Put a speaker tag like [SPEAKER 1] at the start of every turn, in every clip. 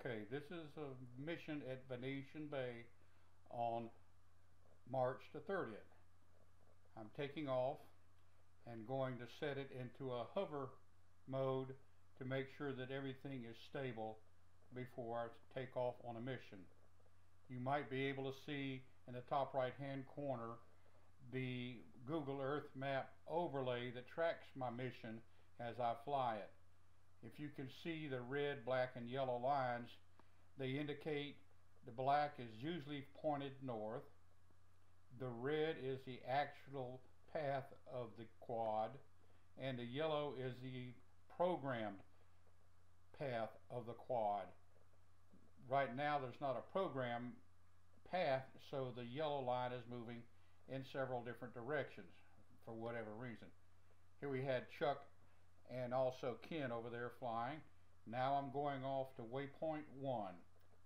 [SPEAKER 1] Okay, this is a mission at Venetian Bay on March the 30th. I'm taking off and going to set it into a hover mode to make sure that everything is stable before I take off on a mission. You might be able to see in the top right hand corner the Google Earth map overlay that tracks my mission as I fly it. If you can see the red, black, and yellow lines, they indicate the black is usually pointed north, the red is the actual path of the quad, and the yellow is the programmed path of the quad. Right now there's not a program path, so the yellow line is moving in several different directions for whatever reason. Here we had Chuck and also Ken over there flying. Now I'm going off to waypoint 1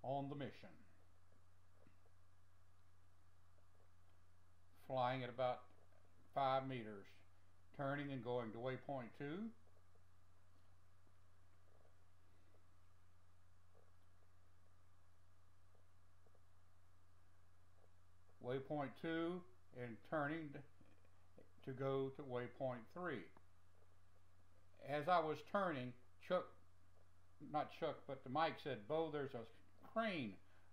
[SPEAKER 1] on the mission. Flying at about 5 meters, turning and going to waypoint 2. Waypoint 2 and turning to go to waypoint 3. As I was turning, but the mic said, "Bo, there's a crane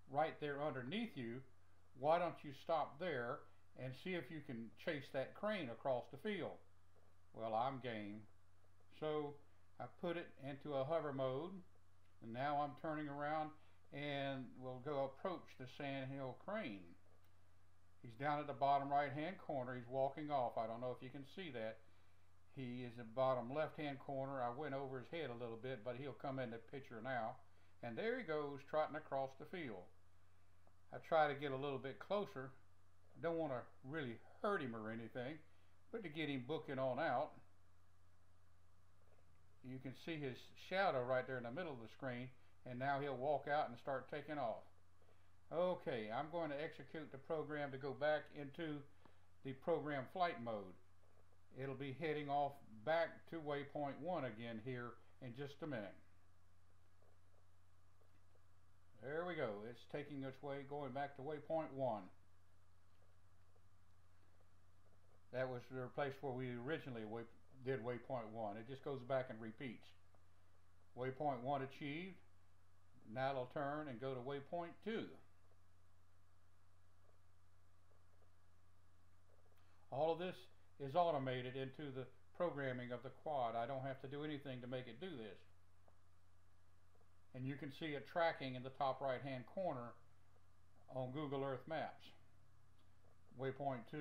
[SPEAKER 1] right there underneath you. Why don't you stop there and see if you can chase that crane across the field?" Well, I'm game. So I put it into a hover mode, and now I'm turning around and we'll go approach the sandhill crane. He's down at the bottom right hand corner. He's walking off. I don't know if you can see that. He is in the bottom left hand corner. I went over his head a little bit, but he'll come in the picture now. And there he goes, trotting across the field. I try to get a little bit closer. I don't want to really hurt him or anything, but to get him booking on out. You can see his shadow right there in the middle of the screen, and now he'll walk out and start taking off. Okay, I'm going to execute the program to go back into the program flight mode. It'll be heading off back to waypoint 1 again here in just a minute. There we go. It's taking its way, going back to waypoint 1. That was the place where we originally did waypoint 1. It just goes back and repeats. Waypoint 1 achieved. Now it'll turn and go to waypoint 2. All of this is automated into the programming of the quad. I don't have to do anything to make it do this. And you can see it tracking in the top right hand corner on Google Earth Maps. Waypoint 2,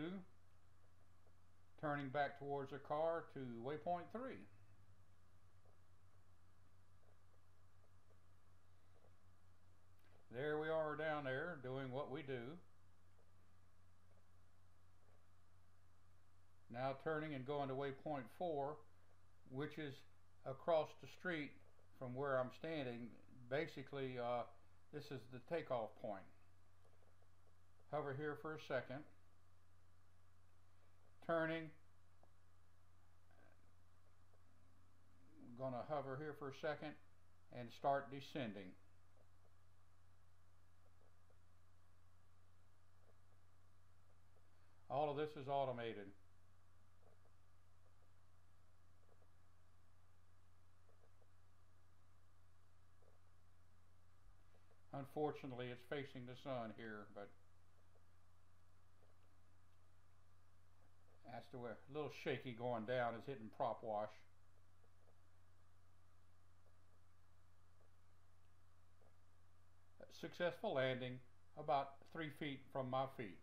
[SPEAKER 1] turning back towards the car to waypoint 3. There we are down there doing what we do. Now turning and going to waypoint 4, which is across the street from where I'm standing. Basically, this is the takeoff point. Hover here for a second. Turning. I'm going to hover here for a second and start descending. All of this is automated. Unfortunately, it's facing the sun here, but that's the way. A little shaky going down, is hitting prop wash. Successful landing about 3 feet from my feet.